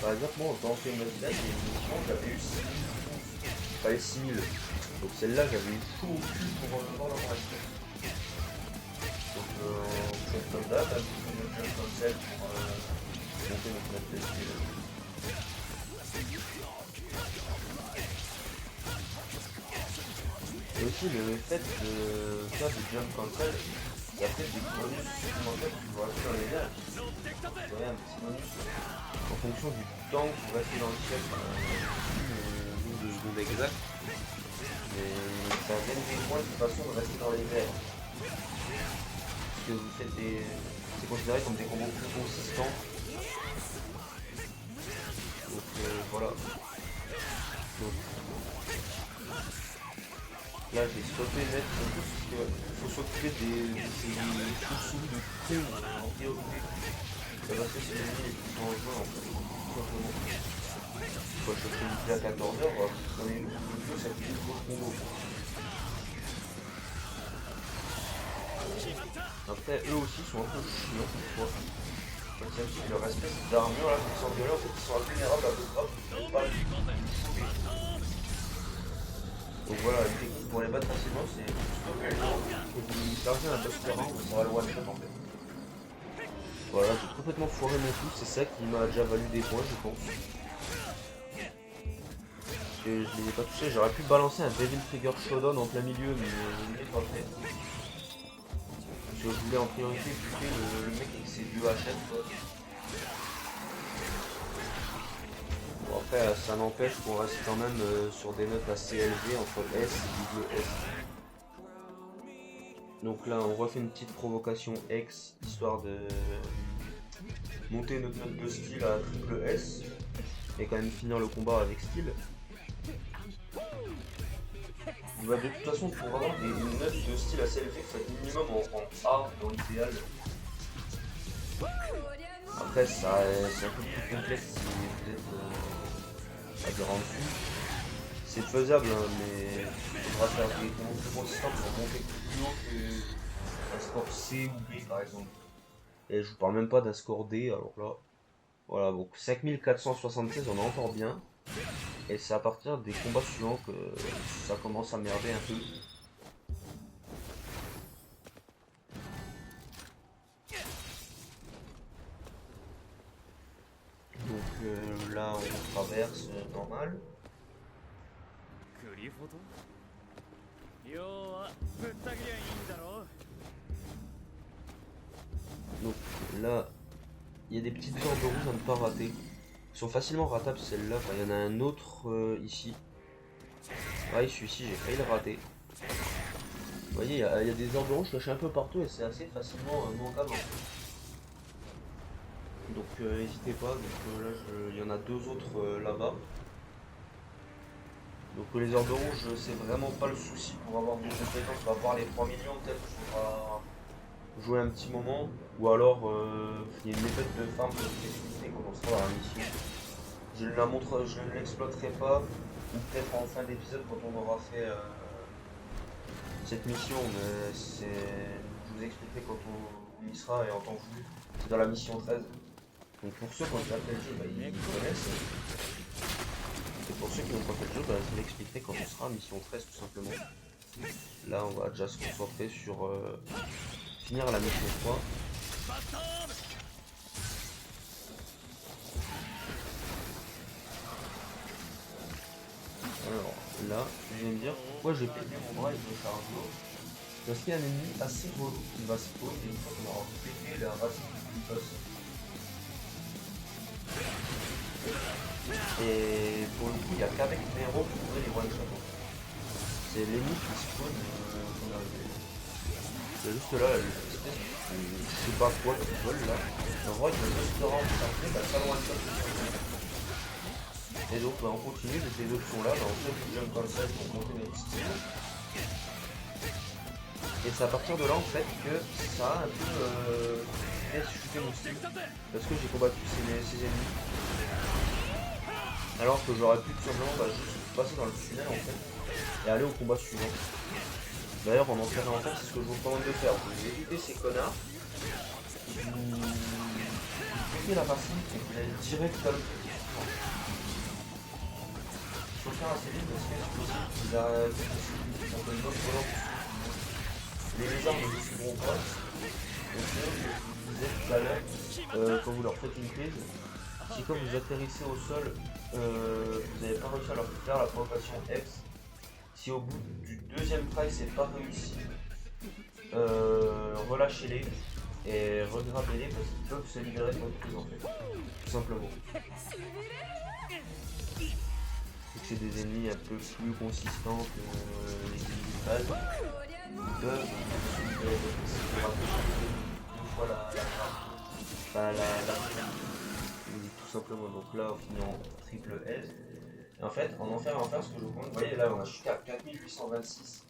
Par exemple, moi, dans Famous Dead, il y a une mission, j'avais eu 6000. Il fallait 6000. Donc celle-là, j'avais eu chaud au cul pour avoir le rang S. Donc on fait comme d'hab, un petit peu de jump comme celle pour monter notre note de style. aussi le fait de faire des jump cancel, il y a peut-être des bonus supplémentaires qui vont rester dans les airs. Vous voyez un petit bonus en fonction du temps que vous restez dans le ciel, le nombre de secondes exact. Mais ça gagne des points de toute façon de rester dans les airs. Parce que vous faites des. C'est considéré comme des combos plus consistants. Donc voilà. Donc, là j'ai stoppé net surtout parce qu'il faut s'occuper des sous de crime en priorité. Ça va se c'est les ennemis les plus dangereux en fait. Tout simplement. Faut choper une clé à 14h, vous prenez le jeu, ça fait une grosse combo. Après eux aussi sont un peu chiants parfois. Leur espèce d'armure là, qui sont violents, en fait ils sont invulnérables à d'autres frappes, vous pouvez pas les stopper. Donc voilà, une technique pour les battre facilement, c'est stopper les gens et vous chargez un boss terrain, ça va le one shot en fait. Voilà, j'ai complètement foiré mon coup, c'est ça qui m'a déjà valu des points je pense. Parce que je les ai pas touchés, j'aurais pu balancer un Devil Trigger Showdown en plein milieu mais je ne l'ai pas fait. Je voulais en priorité buter le mec avec ses 2 HF. Bon après ça n'empêche qu'on reste quand même sur des notes assez élevées entre S et double S. Donc là on refait une petite provocation X histoire de monter notre note de style à triple S et quand même finir le combat avec style. Bah, de toute façon, pour avoir des notes de style assez élevées, il faut être minimum en A dans l'idéal. Après, c'est un peu plus complexe si vous êtes à dire en dessous. C'est faisable, hein, mais il faudra faire des combos plus consistants pour monter plus haut qu'un score C ou B par exemple. Et je vous parle même pas d'un score D, alors là. Voilà, donc 5476, on est encore bien. Et c'est à partir des combats suivants que ça commence à merder un peu. Donc là on traverse normal. Donc là, il y a des petites orbes rouges à ne pas rater. Ils sont facilement ratables celle-là, enfin, il y en a un autre ici. Ouais, celui-ci j'ai failli le rater. Vous voyez, il y a des orbes rouges cachés un peu partout et c'est assez facilement manquable. Donc n'hésitez pas, donc là il y en a 2 autres là-bas. Donc les orbes rouges c'est vraiment pas le souci pour avoir des compétences, on va voir les 3 millions peut-être, il faudra jouer un petit moment. Ou alors il y a une méthode de farm que je vais expliquer quand on sera dans la mission. Je ne l'exploiterai pas, ou peut-être en fin d'épisode quand on aura fait cette mission, mais je vous expliquerai quand on y sera et en temps voulu. C'est dans la mission 13. Donc pour ceux qui ont déjà fait le jeu, bah, ils connaissent. Et pour ceux qui n'ont pas fait le jeu, bah, je vous l'expliquerai quand on sera à mission 13 tout simplement. Là on va déjà se concentrer sur finir la mission 3. Alors là, je vais me dire pourquoi j'ai pété mon bras avec le chargeur. Parce qu'il y a un ennemi assez relou qui va spawn et une fois qu'on aura pété la racine du boss. Et pour le coup, il n'y a qu'avec les héros que vous pourrez les one-shot. C'est l'ennemi qui spawn. C'est juste là, l'espèce je sais pas quoi qui vole là. On voit que le restaurant qui s'en fait, ça le one-shot. Et donc bah, on continue, ces options là, bah, on fait du jump comme ça pour monter notre style. Et c'est à partir de là en fait que ça a un peu fait chuter mon style. Parce que j'ai combattu ces ennemis. Alors que j'aurais pu tout simplement juste passer dans le tunnel en fait. Et aller au combat suivant. D'ailleurs en entraînant en fait c'est ce que je vous recommande de faire. Vous évitez ces connards. Vous piquez la racine et vous allez direct à l'autre. Il faut faire assez vite parce que c'est possible qu'ils arrêtent certaines autres volantes. Les lézards ne vous suivront pas. Donc c'est ce que je vous disais tout à l'heure quand vous leur faites une prise. Si quand vous atterrissez au sol, vous n'avez pas réussi à leur faire la provocation X, Si au bout du deuxième try c'est pas réussi, relâchez-les et regrabbez-les parce qu'ils peuvent se libérer de votre prise en fait. Tout simplement. Et que c'est des ennemis un peu plus consistants que les ennemis de base, ils peuvent se libérer de votre prise. Il faudra deux fois la tout simplement. Donc là on finit en triple S. Et en fait, en enfer, ce que je vous montre, vous voyez là on a chuté à 4826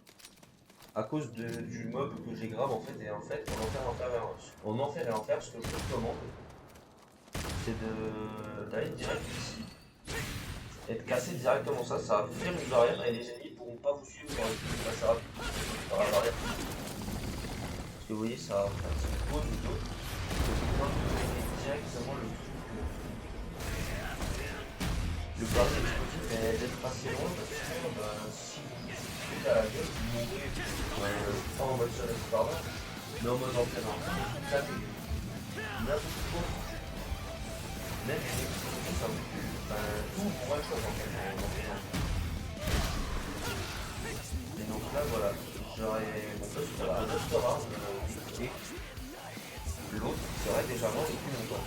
à cause du mob que j'ai grave en fait. Et en fait, en enfer et enfer, ce que je vous recommande, c'est d'aller direct ici et de casser directement ça. Ça va vous faire une barrière et les ennemis ne pourront pas vous suivre dans les passer par la barrière. Parce que vous voyez, ça se pose ou d'autres. Directement le baril explosif est d'être passé loin parce que si vous êtes à la gueule, vous mourrez pas en mode seul par là, mais en mode entraînant. Là, n'importe quoi. Même si ça vous tue, tout pour une chose en fait en entraînant. Et donc là voilà, j'aurais mon buster, un buster arm et l'autre serait déjà mort depuis longtemps.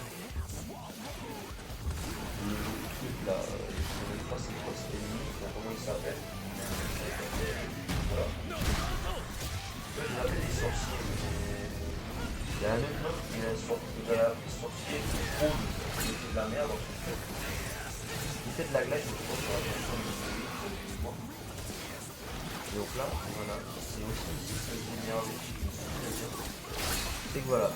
Le truc là, je ne sais pas c'est quoi cet ennemi, comment il s'appelle. Voilà. Je l'appelle les sorciers, mais il y a un autre mode qui est sorcier qui fraude, qui fait de la merde en fait. Il fait de la glace, je pense, sur la personne de moi. Et donc là, voilà, c'est aussi ici que j'ai énervé, c'est que voilà.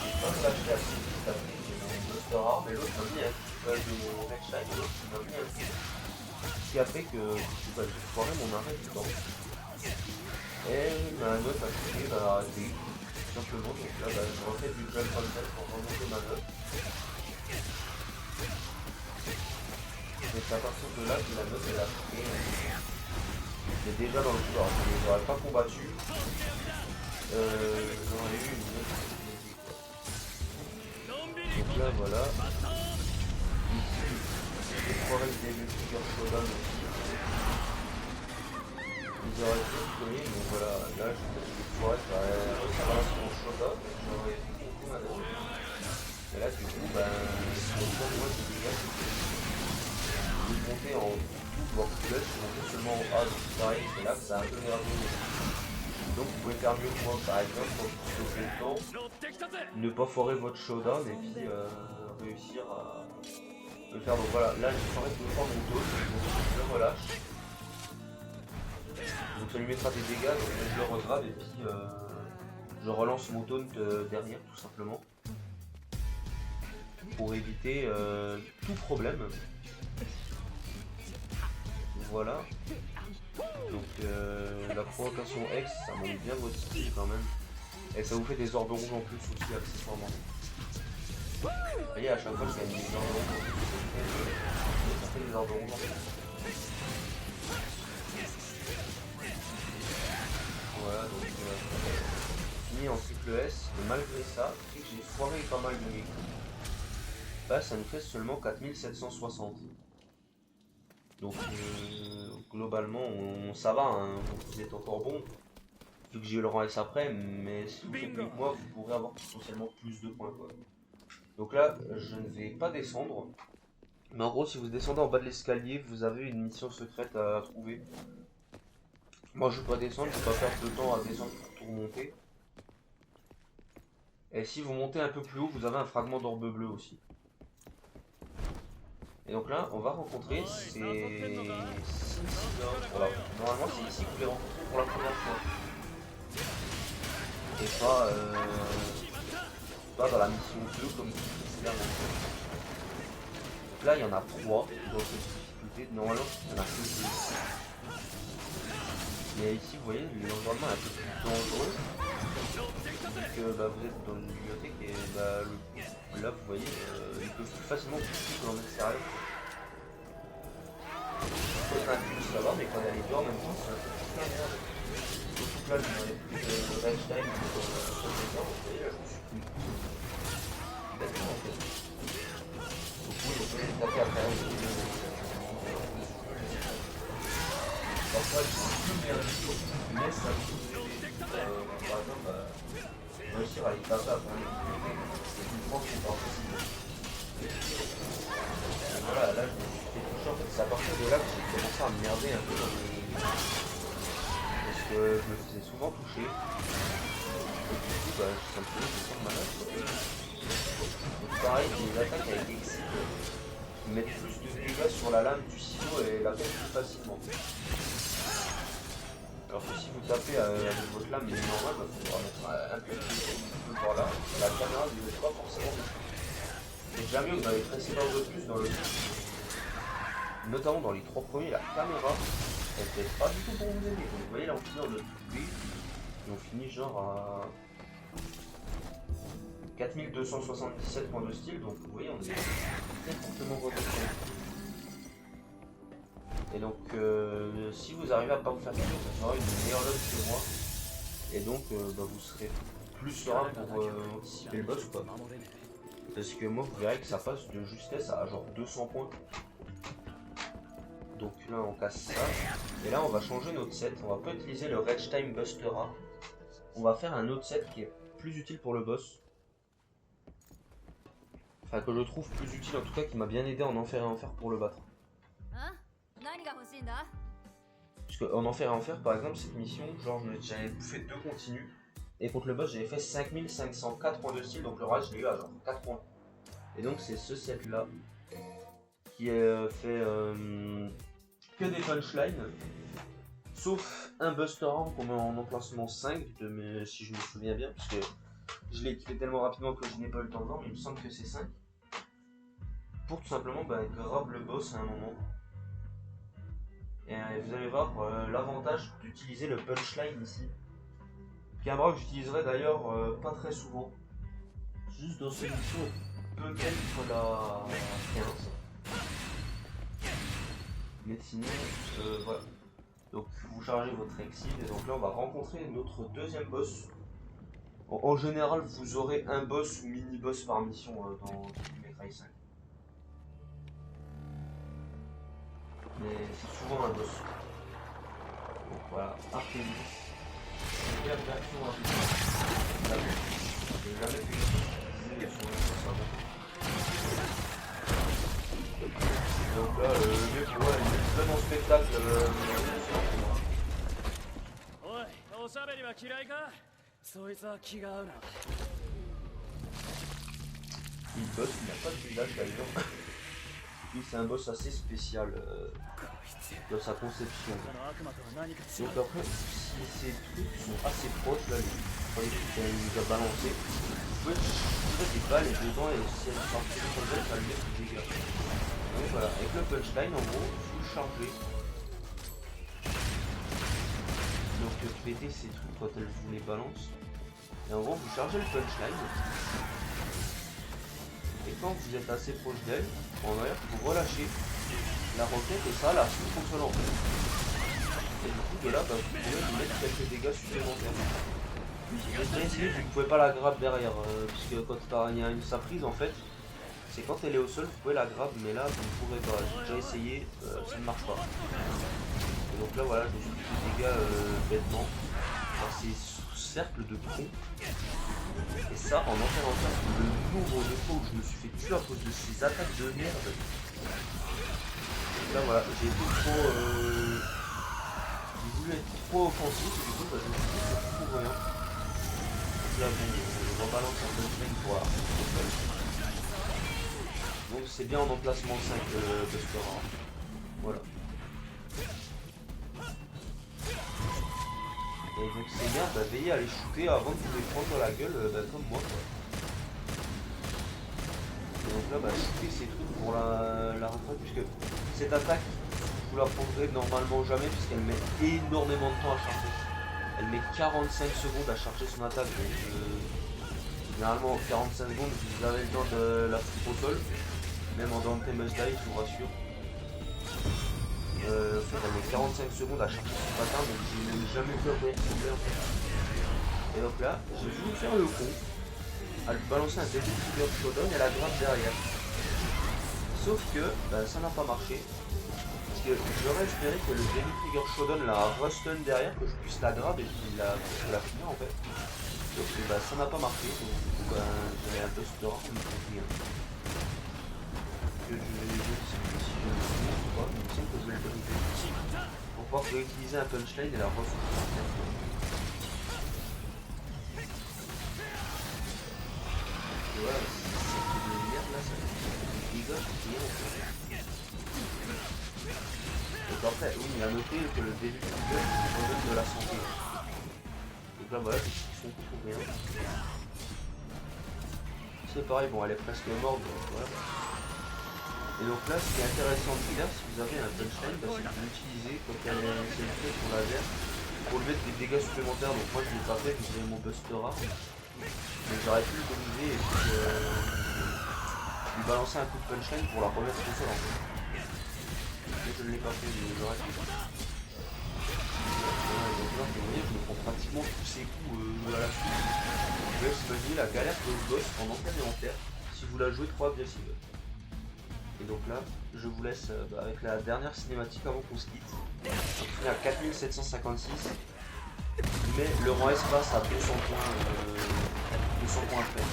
Quand je l'ai acheté assez vite après, j'ai mon buster arm et l'autre m'a mis un de mon red shine et l'autre m'a mis un petit. Ce qui a fait que j'ai foiré mon arrêt du temps. Et un autre a cliqué, arrêté. Tout simplement, donc là je refais du club content pour remonter ma note. Et c'est à partir de là que la note elle a pris. Mais déjà dans le couloir, je ne les aurais pas combattu. J'aurais eu une note. Donc là voilà, ici les trois restes des Trigger Showdown aussi. Ils auraient pu tuer, mais voilà, là je vais les trois restes à réussi mon Showdown, j'aurais tout compté ma note. Et là du coup, comme moi c'est déjà, je vais monter en tout, voire plus, je vais monter seulement en A, donc pareil, c'est là que ça a un peu nerveux. Donc vous pouvez faire mieux que moi par exemple pour sauver le temps, ne pas foirer votre showdown et puis réussir à le faire. Donc voilà, là j'ai foiré 2 fois mon dose, donc je le relâche. Donc ça lui mettra des dégâts, donc je le regrave et puis je relance mon taunt derrière tout simplement. Pour éviter tout problème. Voilà. Donc la provocation X, ça monte bien votre style quand même. Et ça vous fait des orbes rouges en plus aussi accessoirement. Vous voyez à chaque fois que je gagne des orbes rouges en plus, ça fait des orbes rouges en plus. Voilà donc fini en triple S. Et malgré ça, vu que j'ai foiré pas mal de mes coups, ça nous fait seulement 4760. Donc globalement ça va, hein, vous êtes encore bon, vu que j'ai eu le rang S après, mais si vous faites mieux que moi, vous pourrez avoir potentiellement plus de points quoi. Donc là, je ne vais pas descendre, mais en gros si vous descendez en bas de l'escalier, vous avez une mission secrète à trouver. Moi je ne vais pas descendre, je ne vais pas perdre de temps à descendre pour tout remonter. Et si vous montez un peu plus haut, vous avez un fragment d'orbe bleu aussi. Et donc là, on va rencontrer ces normalement, c'est ici que vous les rencontrez pour la première fois. Et pas dans la mission 2 comme précédemment. Donc là, il y en a 3 dans cette difficulté. Normalement, il y en a que 2. Mais ici, vous voyez, l'environnement est un peu plus dangereux. Donc vous êtes dans une bibliothèque et là, vous voyez, il peut plus facilement pousser que dans l'extérieur. Quand on a plus ça va, mais quand il y a les deux en même temps, c'est un peu plus la merde. Surtout que là, je n'avais plus de range time pour le processeur, vous voyez, là, je me suis pris. D'accord, en fait. Donc oui, on peut les taper après. Parfois, réussir à y taper après. C'est une fois qu'on part possible. Voilà, là je me suis fait toucher. En fait, c'est à partir de là que j'ai commencé à me merder un peu dans les. Parce que je me faisais souvent toucher. Et du coup, bah, ça me faisait des sorts malades. Donc, pareil, j'ai des attaques avec Exit qui mettent plus de dégâts sur la lame du ciseau et la pète plus facilement. Alors que si vous tapez avec votre lame normale, bah, il faudra mettre un peu plus de vous voir là. La caméra ne met pas forcément dessus. C'est déjà mieux que dans les précédents opus dans le notamment dans les 3 premiers, la caméra elle fait pas du tout pour vous aider. Vous voyez là on finit dans le B et on finit genre à 4277 points de style, donc vous voyez on est très fortement redescendu. Et donc si vous arrivez à pas vous faire tuer, ça sera une meilleure note que moi. Et donc bah, vous serez plus serein pour anticiper le boss quoi. Parce que moi vous verrez que ça passe de justesse à genre 200 points. Donc là on casse ça. Et là on va changer notre set. On va pas utiliser le Rage Time Bustera. On va faire un autre set qui est plus utile pour le boss. Enfin que je trouve plus utile en tout cas, qui m'a bien aidé en Enfer et Enfer pour le battre. Parce que en Enfer et Enfer par exemple cette mission, genre j'avais fait 2 continues. Et contre le boss j'avais fait 5504 points de style, donc le rage je l'ai eu à genre 4 points. Et donc c'est ce set là qui fait que des punchlines, sauf un Buster Arm qu'on met en emplacement 5, si je me souviens bien, parce que je l'ai équipé tellement rapidement que je n'ai pas eu le temps de voir, mais il me semble que c'est 5. Pour tout simplement grab le boss à un moment. Et vous allez voir l'avantage d'utiliser le punchline ici. Qui est un bras que j'utiliserai d'ailleurs pas très souvent. Juste dans cette mission, peut-être la 15. Mais sinon, voilà. Donc vous chargez votre exil et donc là on va rencontrer notre deuxième boss. En général, vous aurez un boss ou mini-boss par mission dans Devil May Cry 5. Mais c'est souvent un boss. Donc voilà, Artemis. C'est la version Artemis. J'ai jamais pu utiliser sur le donc là, le mieux pour moi, il est très bon spectacle. Il boss, il n'a pas de village d'ailleurs. Lui, c'est un boss assez spécial dans sa conception. Donc après, si ces trucs sont assez proches, là, les trucs qu'elle nous a balancé, vous pouvez tirer des balles et dedans, et si elles sont parties sur elle, ça lui met des dégâts. Donc voilà, avec le punchline, en gros, vous chargez. Donc pétez ces trucs quand elle vous les balance. Et en gros, vous chargez le punchline. Et quand vous êtes assez proche d'elle, en arrière, vous relâchez la roquette et ça la fonctionne en fait. Et du coup, de là, vous pouvez lui mettre quelques dégâts supplémentaires. J'ai déjà essayé, vous ne pouvez pas la grab derrière, puisque quand il y a sa prise en fait, c'est quand elle est au sol, vous pouvez la grab, mais là vous ne pourrez pas. J'ai déjà essayé, ça ne marche pas. Et donc là voilà, je me suis fait des dégâts bêtement par ces cercles de con. Et ça, en Enfer Enfer, le nombre de fois où je me suis fait tuer à cause de ces attaques de merde. Donc là voilà, j'ai été trop. J'ai voulu être trop offensif, et du coup je me suis dit que ça trouve rien. Là bon, on rebalance un peu de truc pour voir. Donc c'est bien en emplacement 5 Buster Arm. Voilà. Et donc c'est bien, veillez à les shooter avant de vous les prendre dans la gueule comme moi quoi. Et donc là shooter ces trucs pour la retraite, puisque cette attaque vous la prendrez normalement jamais puisqu'elle met énormément de temps à charger. Elle met 45 secondes à charger son attaque, donc généralement en 45 secondes vous avez le temps de la foutre au sol. Même en Dante Must Die, je vous rassure. En fait, elle met 45 secondes à charger son patin, donc j'ai même jamais vu un moyen tomber en fait. Et donc là, j'ai voulu faire le con, à lui balancer un Devil Trigger Shodown et la grappe derrière. Sauf que ça n'a pas marché. Parce que j'aurais espéré que le Devil Trigger Shodown la rustun derrière, que je puisse la grab et puis la finir en fait. Donc bah, ça n'a pas marqué, donc du coup bah, j'avais un peu de rare, mais pour rien. Que je sais plus si je le suis ou pas, mais il me semble que je vais le briser. Pour pouvoir réutiliser un punchline et la ressourcer. Et voilà, c'est de merde là, ça fait des dégâts, c'est rien en fait. Donc après, oui, il a noté que le début du jeu redonne de la santé. Donc là voilà, ils sont tout pour rien. C'est pareil, bon elle est presque morte, donc voilà. Et donc là, ce qui est intéressant de faire, si vous avez un punchline, bah, c'est de l'utiliser quand elle est sélectionnée sur la verre pour lever des dégâts supplémentaires. Donc moi je ne l'ai pas fait, j'ai mon buster rare. Mais j'aurais pu le briser et puis lui balancer un coup de punchline pour la remettre au sol en fait. Mais je ne l'ai pas fait, mais j'aurais pu. Voilà, donc là, vous voyez, je me prends pratiquement tous ces coups à la suite. Je vous laisse imaginer la galère que je bosse pendant élémentaire si vous la jouez trop agressive. Et donc là, je vous laisse avec la dernière cinématique avant qu'on se quitte. On finit à 4756. Mais le rang S passe à 200 points près.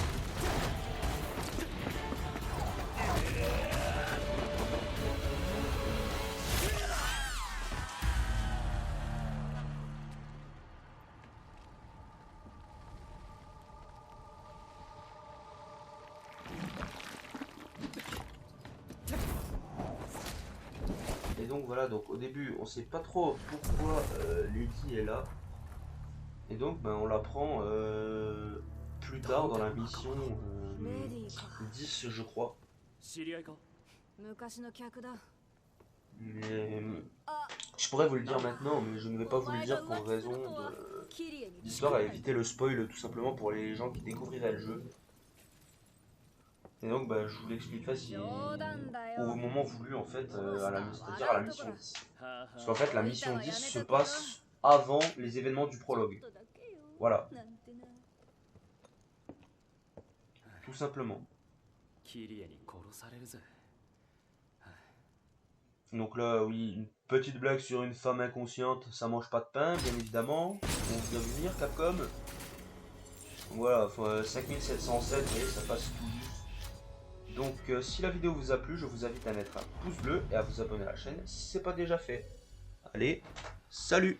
Et donc voilà, donc au début on sait pas trop pourquoi Lady est là. Et donc ben, on l'apprend plus tard dans la mission 10 je crois. 知り合いか？ 昔の客だ。 Mais je pourrais vous le dire maintenant, mais je ne vais pas vous le dire pour raison d'histoire à éviter le spoil tout simplement pour les gens qui découvriraient le jeu. Et donc bah, je vous l'expliquerai si au moment voulu en fait, c'est-à-dire à la mission 10. Parce qu'en fait la mission 10 se passe avant les événements du prologue. Voilà. Tout simplement. キリエに殺されるぜ。 Donc là, oui, une petite blague sur une femme inconsciente, ça mange pas de pain, bien évidemment. On vient de venir, Capcom. Voilà, 5707, vous voyez, ça passe tout juste. Donc, si la vidéo vous a plu, je vous invite à mettre un pouce bleu et à vous abonner à la chaîne si ce n'est pas déjà fait. Allez, salut!